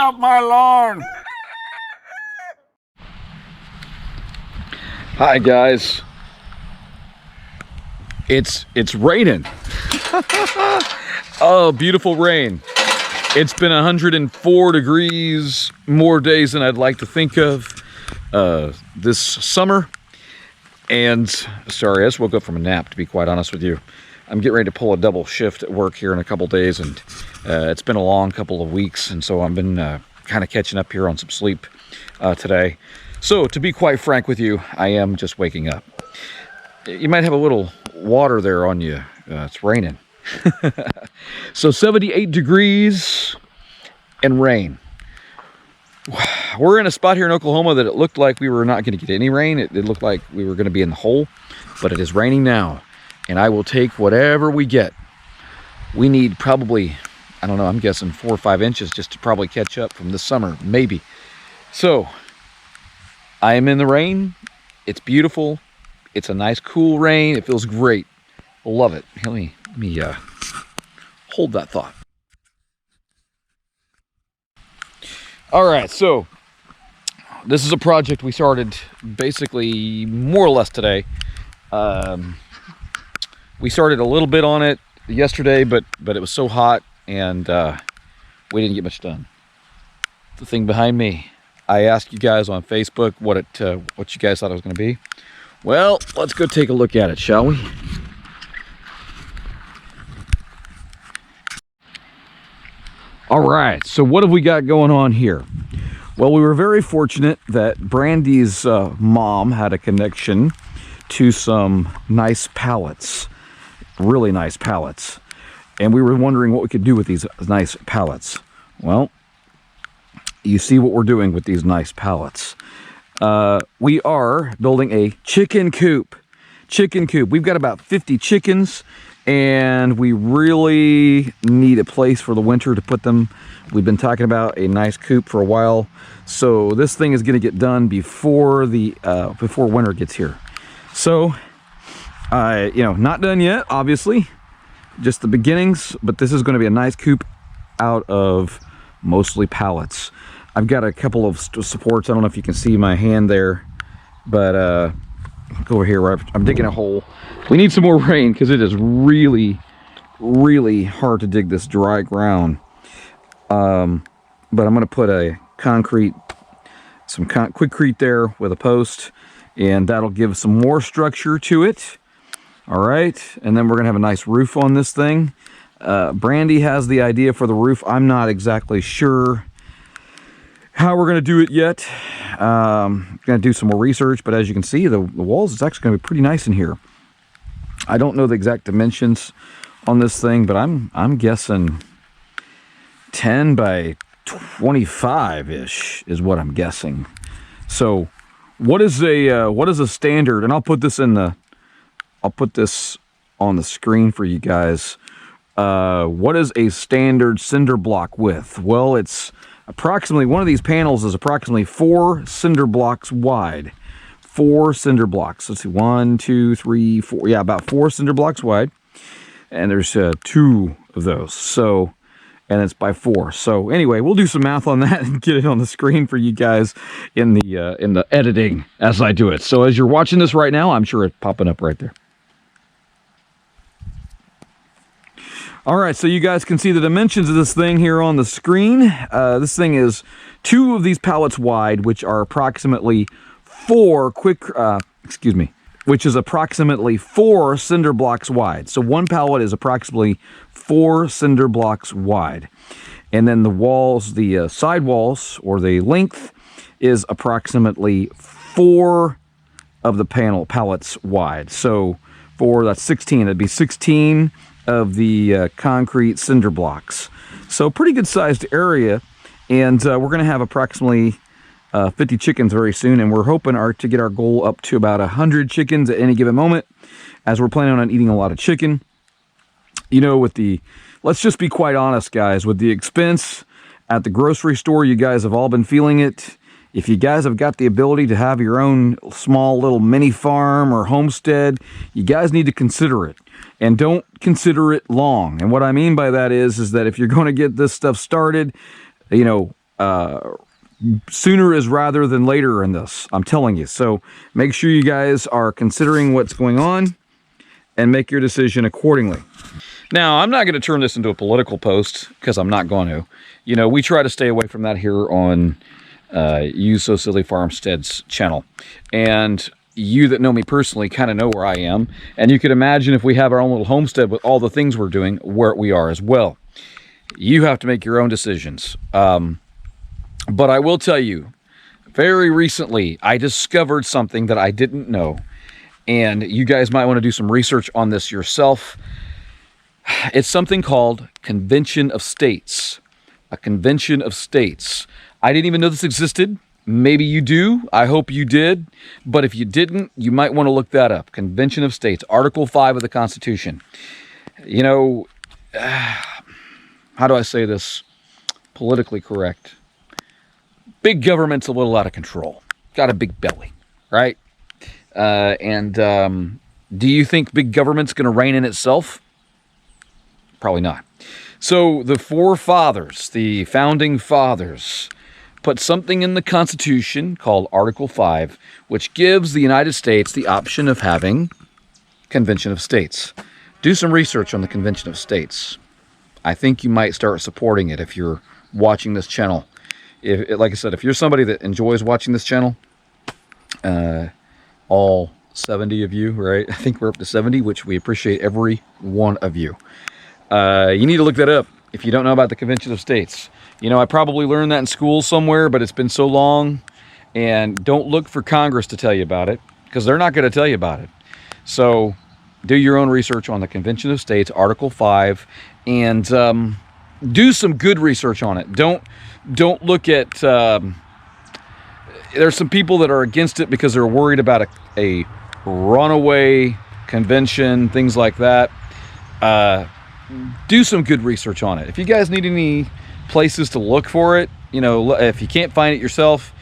off my lawn. Hi guys. It's raining. Oh, beautiful rain. It's been 104 degrees more days than I'd like to think of this summer. And sorry, I just woke up from a nap, to be quite honest with you. I'm getting ready to pull a double shift at work here in a couple days, and it's been a long couple of weeks, and so I've been kind of catching up here on some sleep today. So to be quite frank with you, I am just waking up. You might have a little water there on you. It's raining. So 78 degrees and rain. We're in a spot here in Oklahoma that it looked like we were not going to get any rain. It looked like we were going to be in the hole, but it is raining now, and I will take whatever we get. We need probably, I don't know, I'm guessing 4 or 5 inches just to probably catch up from this summer, maybe. So I am in the rain. It's beautiful. It's a nice cool rain. It feels great. Love it. Let me hold that thought. All right, so this is a project we started basically more or less today. We started a little bit on it yesterday, but it was so hot and we didn't get much done. The thing behind me, I asked you guys on Facebook what you guys thought it was going to be. Well, let's go take a look at it, shall we? All right, so what have we got going on here? Well, we were very fortunate that Brandy's mom had a connection to some nice pallets, really nice pallets. And we were wondering what we could do with these nice pallets. Well, you see what we're doing with these nice pallets. We are building a chicken coop. Chicken coop. We've got about 50 chickens, and we really need a place for the winter to put them. We've been talking about a nice coop for a while, so this thing is going to get done before winter gets here. So, not done yet, obviously, just the beginnings. But this is going to be a nice coop out of mostly pallets. I've got a couple of supports. I don't know if you can see my hand there, but go over here where I'm digging a hole. We need some more rain because it is really, really hard to dig this dry ground. But I'm going to put some quickcrete there with a post, and that'll give some more structure to it. All right, and then we're going to have a nice roof on this thing. Brandy has the idea for the roof. I'm not exactly sure how we're going to do it yet. Going to do some more research, but as you can see, the walls is actually going to be pretty nice in here. I don't know the exact dimensions on this thing, but I'm guessing 10 by 25-ish is what I'm guessing. So what is a standard, and I'll put this on the screen for you guys. What is a standard cinder block width? Well, it's approximately, one of these panels is approximately 4 cinder blocks wide. 4 cinder blocks. Let's see, 1, 2, 3, 4. Yeah, about 4 cinder blocks wide. And there's 2 of those. So, and it's by 4. So anyway, we'll do some math on that and get it on the screen for you guys in the editing as I do it. So as you're watching this right now, I'm sure it's popping up right there. All right, so you guys can see the dimensions of this thing here on the screen. This thing is 2 of these pallets wide, which are approximately 4 which is approximately 4 cinder blocks wide. So one pallet is approximately 4 cinder blocks wide. And then the walls, the side walls, or the length, is approximately 4 of the pallets wide. So 4, that's 16. That'd be 16 of the concrete cinder blocks. So pretty good sized area, and we're going to have approximately 50 chickens very soon, and we're hoping to get our goal up to about 100 chickens at any given moment, as we're planning on eating a lot of chicken. You know, let's just be quite honest, guys, with the expense at the grocery store, you guys have all been feeling it. If you guys have got the ability to have your own small little mini farm or homestead, you guys need to consider it. And don't consider it long. And what I mean by that is that if you're going to get this stuff started, Sooner is rather than later in this, I'm telling you. So make sure you guys are considering what's going on and make your decision accordingly. Now, I'm not going to turn this into a political post because I'm not going to. You know, we try to stay away from that here on You So Silly Farmstead's channel. And you that know me personally kind of know where I am. And you could imagine if we have our own little homestead with all the things we're doing, where we are as well. You have to make your own decisions. But I will tell you, very recently, I discovered something that I didn't know. And you guys might want to do some research on this yourself. It's something called Convention of States. A Convention of States. I didn't even know this existed. Maybe you do. I hope you did. But if you didn't, you might want to look that up. Convention of States, Article 5 of the Constitution. You know, how do I say this politically correct? Big government's a little out of control. Got a big belly, right? Do you think big government's going to reign in itself? Probably not. So the forefathers, the founding fathers, put something in the Constitution called Article 5, which gives the United States the option of having Convention of States. Do some research on the Convention of States. I think you might start supporting it if you're watching this channel. Like I said, if you're somebody that enjoys watching this channel, all 70 of you, right? I think we're up to 70, which we appreciate every one of you. You need to look that up if you don't know about the Convention of States. You know, I probably learned that in school somewhere, but it's been so long. And don't look for Congress to tell you about it, because they're not going to tell you about it. So do your own research on the Convention of States, Article 5, and do some good research on it. Don't look at... there's some people that are against it because they're worried about a runaway convention, things like that. Do some good research on it. If you guys need any places to look for it, you know, if you can't find it yourself,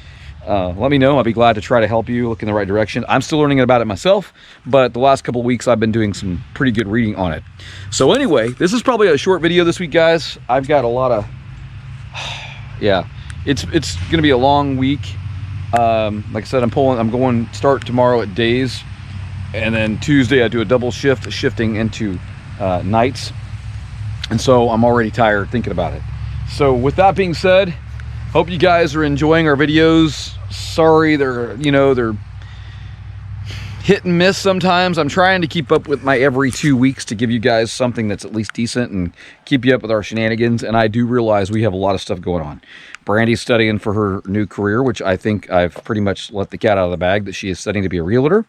let me know. I'll be glad to try to help you look in the right direction. I'm still learning about it myself, but the last couple of weeks I've been doing some pretty good reading on it. So anyway, this is probably a short video this week, guys. I've got a lot of, yeah, it's going to be a long week. Like I said, I'm going start tomorrow at days, and then Tuesday I do a double shift, shifting into nights. And so I'm already tired thinking about it. So with that being said, hope you guys are enjoying our videos. Sorry, they're hit and miss sometimes. I'm trying to keep up with my every 2 weeks to give you guys something that's at least decent and keep you up with our shenanigans. And I do realize we have a lot of stuff going on. Brandy's studying for her new career, which I think I've pretty much let the cat out of the bag, that she is studying to be a realtor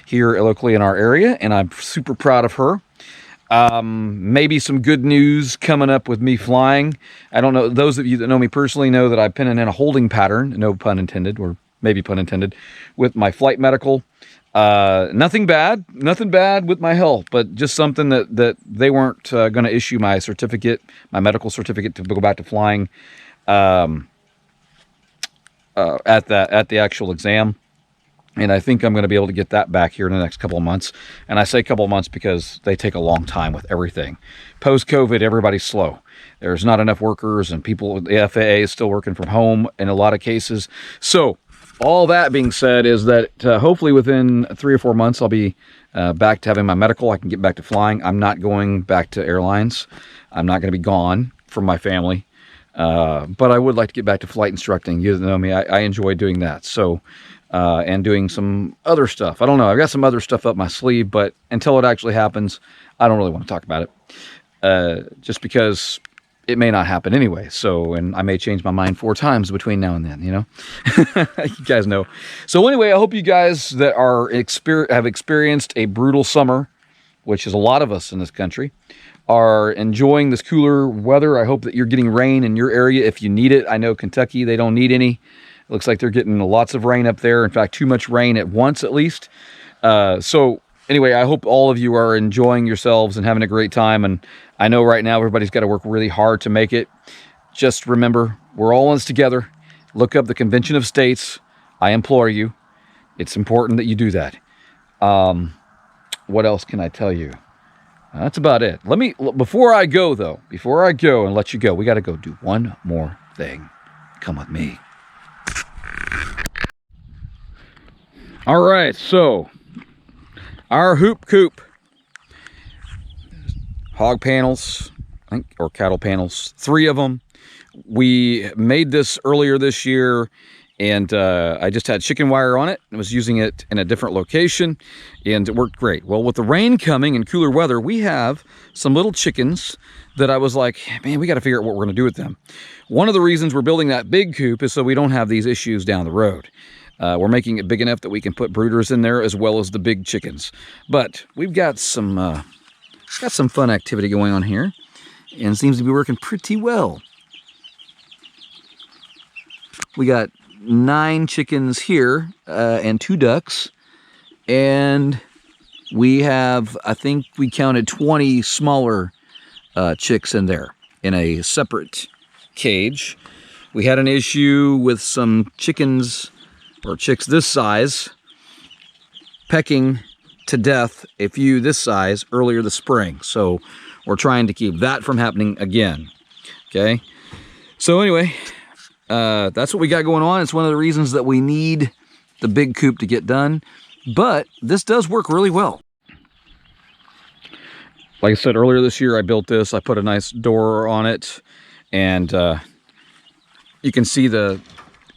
here locally in our area. And I'm super proud of her. Maybe some good news coming up with me flying. I don't know. Those of you that know me personally know that I've been in a holding pattern, no pun intended, or maybe pun intended, with my flight medical. Nothing bad with my health, but just something that they weren't going to issue my certificate, my medical certificate to go back to flying at the actual exam. And I think I'm going to be able to get that back here in the next couple of months. And I say couple of months because they take a long time with everything. Post-COVID, everybody's slow. There's not enough workers, and people, the FAA is still working from home in a lot of cases. So all that being said is that hopefully within 3 or 4 months, I'll be back to having my medical. I can get back to flying. I'm not going back to airlines. I'm not going to be gone from my family. But I would like to get back to flight instructing. You know me, I enjoy doing that. So... and doing some other stuff. I don't know. I've got some other stuff up my sleeve, but until it actually happens, I don't really want to talk about it. Just because it may not happen anyway. So, and I may change my mind 4 times between now and then, you know? You guys know. So anyway, I hope you guys that are have experienced a brutal summer, which is a lot of us in this country, are enjoying this cooler weather. I hope that you're getting rain in your area if you need it. I know Kentucky, they don't need any. It looks like they're getting lots of rain up there. In fact, too much rain at once, at least. So anyway, I hope all of you are enjoying yourselves and having a great time. And I know right now everybody's got to work really hard to make it. Just remember, we're all in this together. Look up the Convention of States. I implore you. It's important that you do that. What else can I tell you? That's about it. Before I go and let you go, we got to go do one more thing. Come with me. All right, so our Hoop Coop hog panels, I think, or cattle panels, 3 of them. We made this earlier this year, and I just had chicken wire on it. I was using it in a different location, and it worked great. Well, with the rain coming and cooler weather, we have some little chickens that I was like, man, we got to figure out what we're going to do with them. One of the reasons we're building that big coop is so we don't have these issues down the road. We're making it big enough that we can put brooders in there as well as the big chickens. But we've got some fun activity going on here, and seems to be working pretty well. We got 9 chickens here and 2 ducks, and we have, I think we counted 20 smaller chicks in there in a separate cage. We had an issue with some chickens or chicks this size pecking to death a few this size earlier this spring, so we're trying to keep that from happening again. Okay, so anyway, that's what we got going on. It's one of the reasons that we need the big coop to get done, but this does work really well. Like I said, earlier this year I built this. I put a nice door on it, and you can see the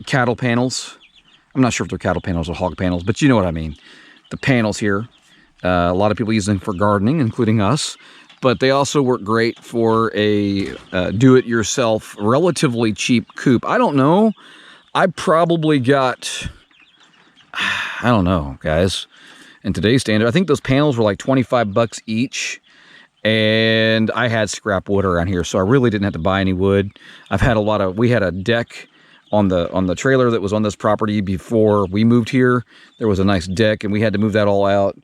cattle panels. I'm not sure if they're cattle panels or hog panels, but you know what I mean. The panels here. A lot of people use them for gardening, including us, but they also work great for a do-it-yourself, relatively cheap coop. I don't know. I probably got, I don't know, guys, in today's standard, I think those panels were like 25 bucks each, and I had scrap wood around here, so I really didn't have to buy any wood. We had a deck on the trailer that was on this property before we moved here. There was a nice deck, and we had to move that all out.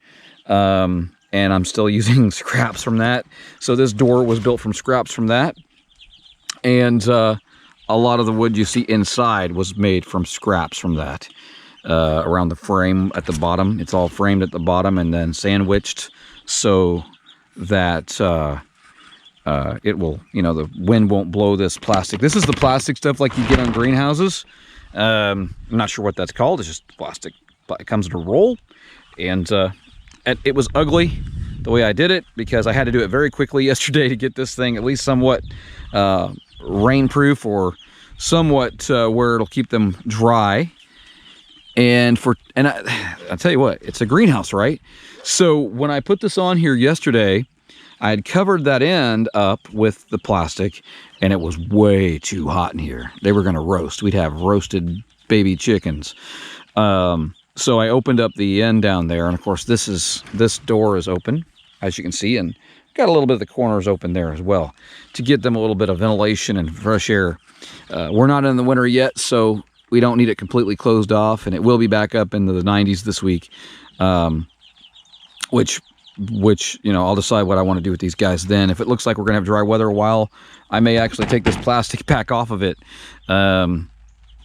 And I'm still using scraps from that. So this door was built from scraps from that. And a lot of the wood you see inside was made from scraps from that. Around the frame at the bottom. It's all framed at the bottom and then sandwiched so that it will, the wind won't blow this plastic. This is the plastic stuff like you get on greenhouses. I'm not sure what that's called. It's just plastic. It comes in a roll. And it was ugly the way I did it because I had to do it very quickly yesterday to get this thing at least somewhat rainproof or somewhat where it'll keep them dry. And I'll tell you what, it's a greenhouse, right? So when I put this on here yesterday, I had covered that end up with the plastic, and it was way too hot in here. They were going to roast. We'd have roasted baby chickens. So I opened up the end down there, and of course this door is open, as you can see, and got a little bit of the corners open there as well to get them a little bit of ventilation and fresh air. We're not in the winter yet, so we don't need it completely closed off, and it will be back up into the 90s this week, which I'll decide what I want to do with these guys then. If it looks like we're going to have dry weather a while, I may actually take this plastic back off of it.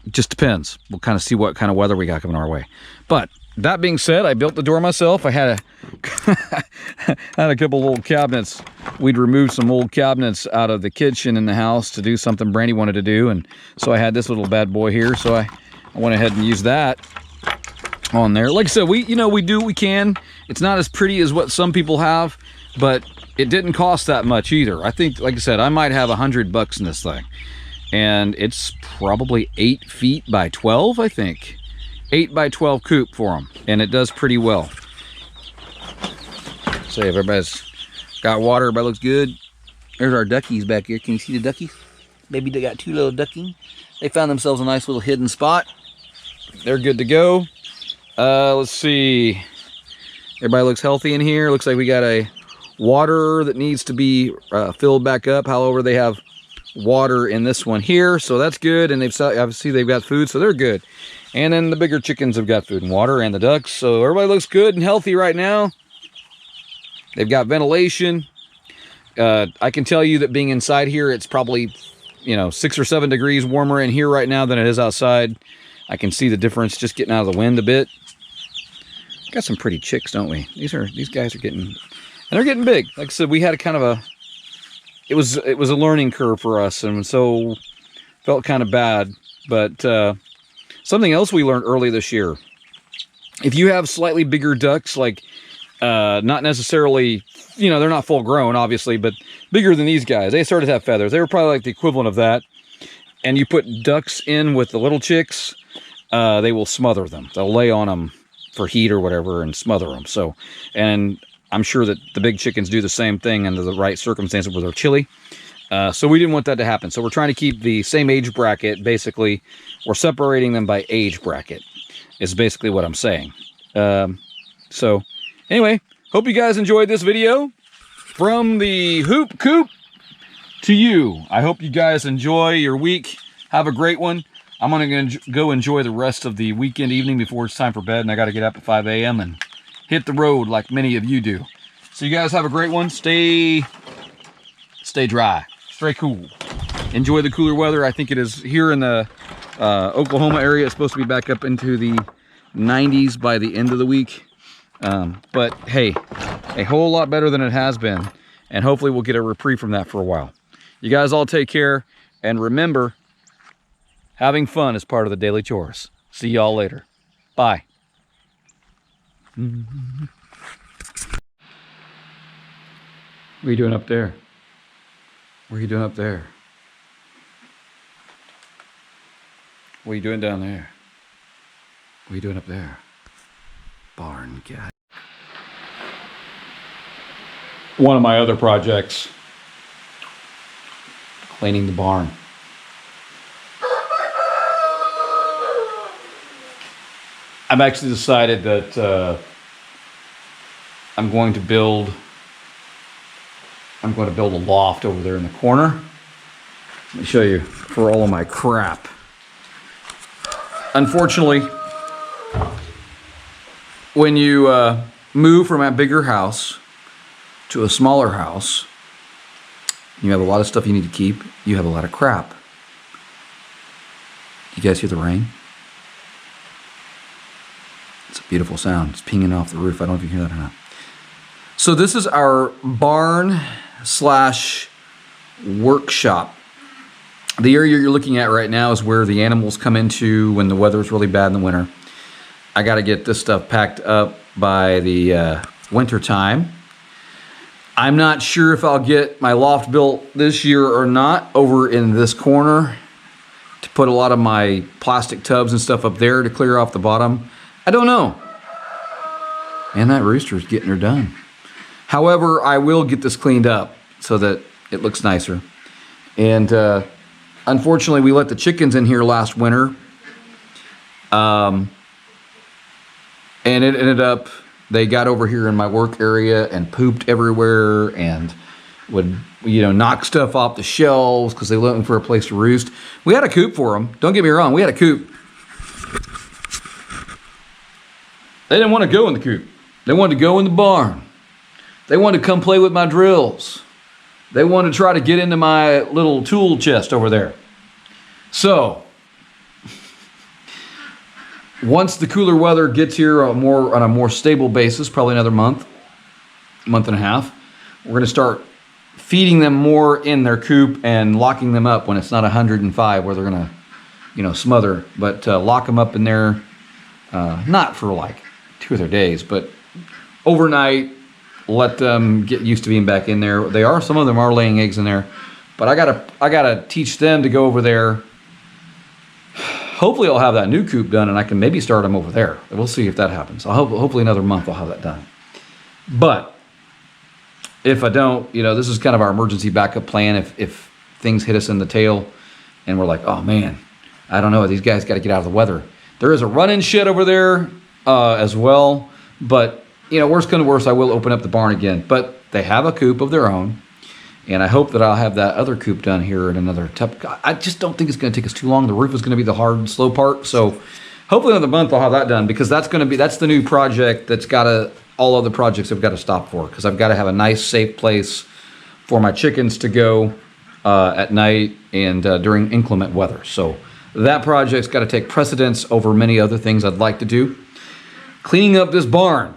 Just depends. We'll kind of see what kind of weather we got coming our way. But that being said, I built the door myself. I had a couple old cabinets. We'd removed some old cabinets out of the kitchen in the house to do something Brandy wanted to do, and so I had this little bad boy here. So I went ahead and used that on there. Like I said, we do what we can. It's not as pretty as what some people have, but it didn't cost that much either. I think, like I said, I might have $100 in this thing, and it's probably 8 feet by 12, I think. 8 by 12 coop for them, and it does pretty well. So if everybody's got water, everybody looks good. There's our duckies back here. Can you see the duckies? Maybe they got 2 little duckies. They found themselves a nice little hidden spot. They're good to go. Let's see. Everybody looks healthy in here. Looks like we got a water that needs to be filled back up. However, they have water in this one here, so that's good. And obviously they've got food, so they're good. And then the bigger chickens have got food and water, and the ducks. So everybody looks good and healthy right now. They've got ventilation. I can tell you that being inside here, it's probably 6 or 7 degrees warmer in here right now than it is outside. I can see the difference just getting out of the wind a bit. Got some pretty chicks, don't we? These guys are getting, and they're getting big. Like I said, we had a kind of it was a learning curve for us, and so felt kind of bad But something else we learned early this year, if you have slightly bigger ducks, like not necessarily, you know, they're not full grown, obviously, but bigger than these guys. They started to have feathers. They were probably like the equivalent of that. And you put ducks in with the little chicks, they will smother them. They'll lay on them for heat or whatever and smother them. So, and I'm sure that the big chickens do the same thing under the right circumstances where they're chilly. So we didn't want that to happen. So we're trying to keep the same age bracket. Basically, we're separating them by age bracket is basically what I'm saying. So anyway, hope you guys enjoyed this video from the Hoop Coop to you. I hope you guys enjoy your week. Have a great one. I'm going to go enjoy the rest of the weekend evening before it's time for bed, and I got to get up at 5 a.m. and hit the road like many of you do. So you guys have a great one. Stay dry. Stay cool. Enjoy the cooler weather. I think it is here in the Oklahoma area. It's supposed to be back up into the 90s by the end of the week. But hey, a whole lot better than it has been. And hopefully we'll get a reprieve from that for a while. You guys all take care. And remember, having fun is part of the daily chores. See y'all later. Bye. What are you doing up there? What are you doing up there? What are you doing down there? What are you doing up there? Barn cat. One of my other projects, cleaning the barn. I've actually decided that I'm going to build a loft over there in the corner. Let me show you for all of my crap. Unfortunately, when you move from a bigger house to a smaller house, you have a lot of stuff you need to keep. You have a lot of crap. You guys hear the rain? It's a beautiful sound. It's pinging off the roof. I don't know if you hear that or not. So this is our barn slash workshop. The area you're looking at right now is where the animals come into when the weather's really bad in the winter. I got to get this stuff packed up by the winter time. I'm not sure if I'll get my loft built this year or not over in this corner to put a lot of my plastic tubs and stuff up there to clear off the bottom. I don't know. Man, that rooster's getting her done. However, I will get this cleaned up so that it looks nicer. And unfortunately, we let the chickens in here last winter. And it ended up, they got over here in my work area and pooped everywhere and would, you know, knock stuff off the shelves because they were looking for a place to roost. We had a coop for them. Don't get me wrong, we had a coop. They didn't want to go in the coop. They wanted to go in the barn. They wanted to come play with my drills. They wanted to try to get into my little tool chest over there. So, once the cooler weather gets here on a more stable basis, probably another month and a half, we're going to start feeding them more in their coop and locking them up when it's not 105 where they're going to, you know, smother, but lock them up in there, not for like 2 or 3 days, but overnight, let them get used to being back in there. Some of them are laying eggs in there, but I gotta teach them to go over there. Hopefully I'll have that new coop done and I can maybe start them over there. We'll see if that happens. Hopefully another month I'll have that done. But if I don't, you know, this is kind of our emergency backup plan if things hit us in the tail and we're like, oh man, I don't know, these guys got to get out of the weather. There is a run-in shed over there as well, but you know, worst come to worst, I will open up the barn again. But they have a coop of their own, and I hope that I'll have that other coop done here in another I just don't think it's going to take us too long. The roof is going to be the hard, slow part. So hopefully another month I'll have that done because that's the new project that's all other projects have got to stop for because I've got to have a nice, safe place for my chickens to go at night and during inclement weather. So that project's got to take precedence over many other things I'd like to do. Cleaning up this barn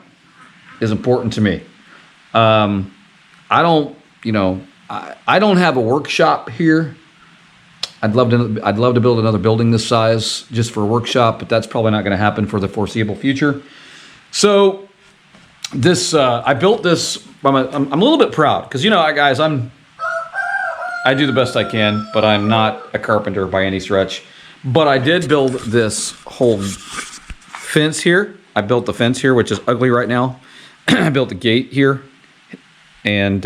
is important to me. I don't have a workshop here. I'd love to build another building this size just for a workshop, but that's probably not going to happen for the foreseeable future. So this, I built this. I'm a little bit proud because, you know, guys, I do the best I can, but I'm not a carpenter by any stretch. But I did build this whole fence here. I built the fence here, which is ugly right now. I built the gate here, and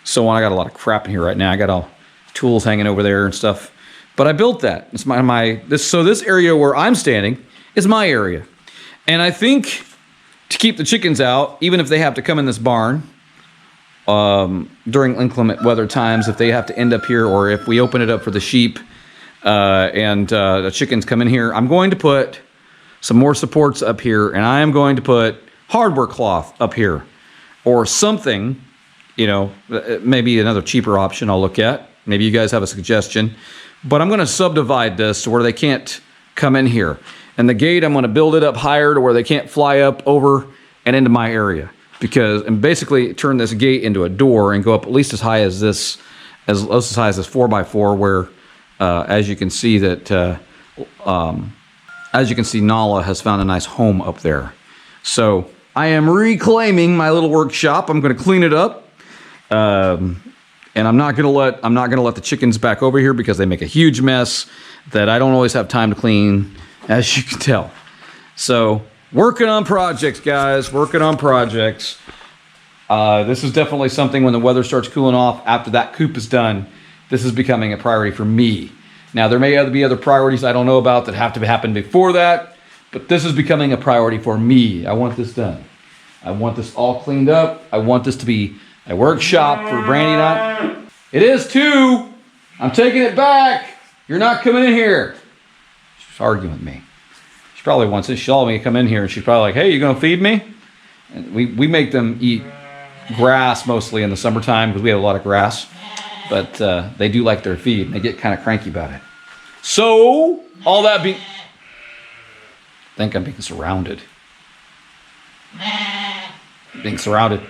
so on. I got a lot of crap in here right now. I got all tools hanging over there and stuff. But I built that. It's so this area where I'm standing is my area. And I think to keep the chickens out, even if they have to come in this barn during inclement weather times, if they have to end up here, or if we open it up for the sheep and the chickens come in here, I'm going to put some more supports up here, and I am going to put hardware cloth up here or something, you know, maybe another cheaper option I'll look at. Maybe you guys have a suggestion, but I'm going to subdivide this to where they can't come in here. And the gate, I'm going to build it up higher to where they can't fly up over and into my area, and basically turn this gate into a door and go up at least as high as this, as high as this 4x4, where as you can see Nala has found a nice home up there. So I am reclaiming my little workshop. I'm going to clean it up. And I'm not gonna let the chickens back over here because they make a huge mess that I don't always have time to clean, as you can tell. So working on projects, guys. Working on projects. This is definitely something when the weather starts cooling off. After that coop is done, this is becoming a priority for me. Now there may be other priorities I don't know about that have to happen before that, but this is becoming a priority for me. I want this done. I want this all cleaned up. I want this to be a workshop for Brandy and I. It is too. I'm taking it back. You're not coming in here. She's arguing with me. She probably wants it. She saw me come in here and she's probably like, hey, you gonna feed me? And we make them eat grass mostly in the summertime because we have a lot of grass. But they do like their feed and they get kind of cranky about it. So, all that being... I think I'm being surrounded. Being surrounded.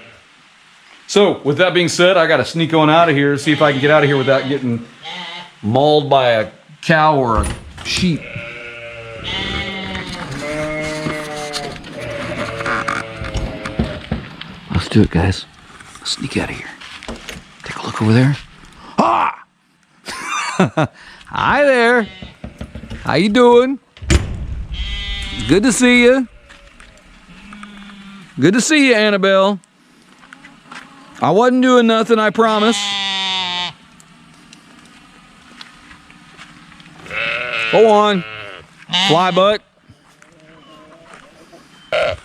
So, with that being said, I got to sneak on out of here, see if I can get out of here without getting mauled by a cow or a sheep. Let's do it, guys. Let's sneak out of here. Take a look over there. Ah! Hi there. How you doing? Good to see you. Good to see you, Annabelle. I wasn't doing nothing, I promise. Go on. Fly butt. Okay.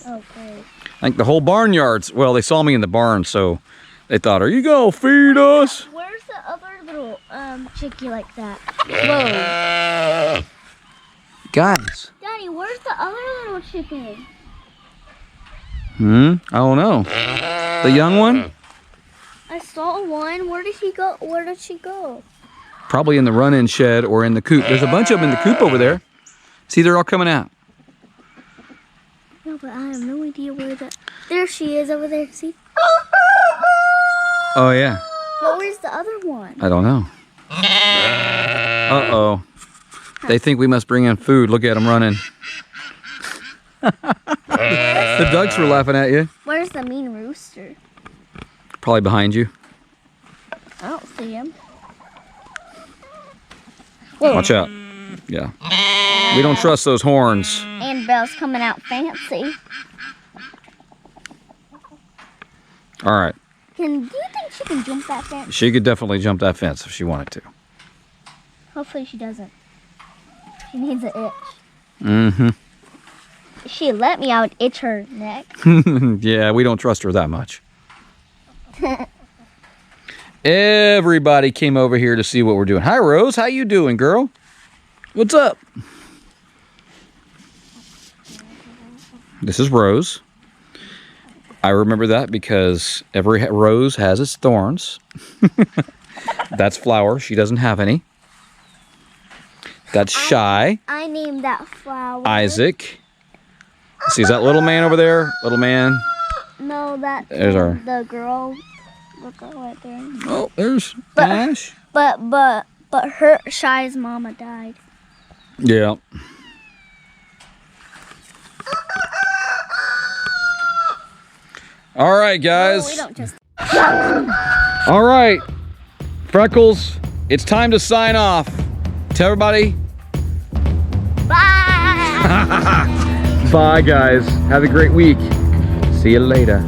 I think the whole barnyard's, well, they saw me in the barn, so they thought, are you gonna feed us? Where's the other little chickie like that? Whoa. Guys. Daddy, where's the other little chicken? I don't know. The young one? I saw one. Where did he go? Where did she go? Probably in the run-in shed or in the coop. There's a bunch of them in the coop over there. See, they're all coming out. No, but I have no idea where the... There she is over there. See? Oh, yeah. But where's the other one? I don't know. Uh-oh. They think we must bring in food. Look at them running. The ducks were laughing at you. Where's the mean rooster? Probably behind you. I don't see him. Whoa. Watch out. Yeah. We don't trust those horns. And Belle's coming out fancy. All right. Do you think she can jump that fence? She could definitely jump that fence if she wanted to. Hopefully she doesn't. She needs an itch. Mm-hmm. If she let me, I would itch her neck. Yeah, we don't trust her that much. Everybody came over here to see what we're doing. Hi, Rose. How you doing, girl? What's up? This is Rose. I remember that because every rose has its thorns. That's Flower. She doesn't have any. That's Shy. I named that flower. Isaac. See, is that little man over there? Little man? No, that's the girl. Look right there. Oh, there's Ash. But But her Shy's mama died. Yeah. All right, guys. No, we don't just. All right, Freckles, it's time to sign off. Tell everybody. Bye. Bye, guys. Have a great week. See you later.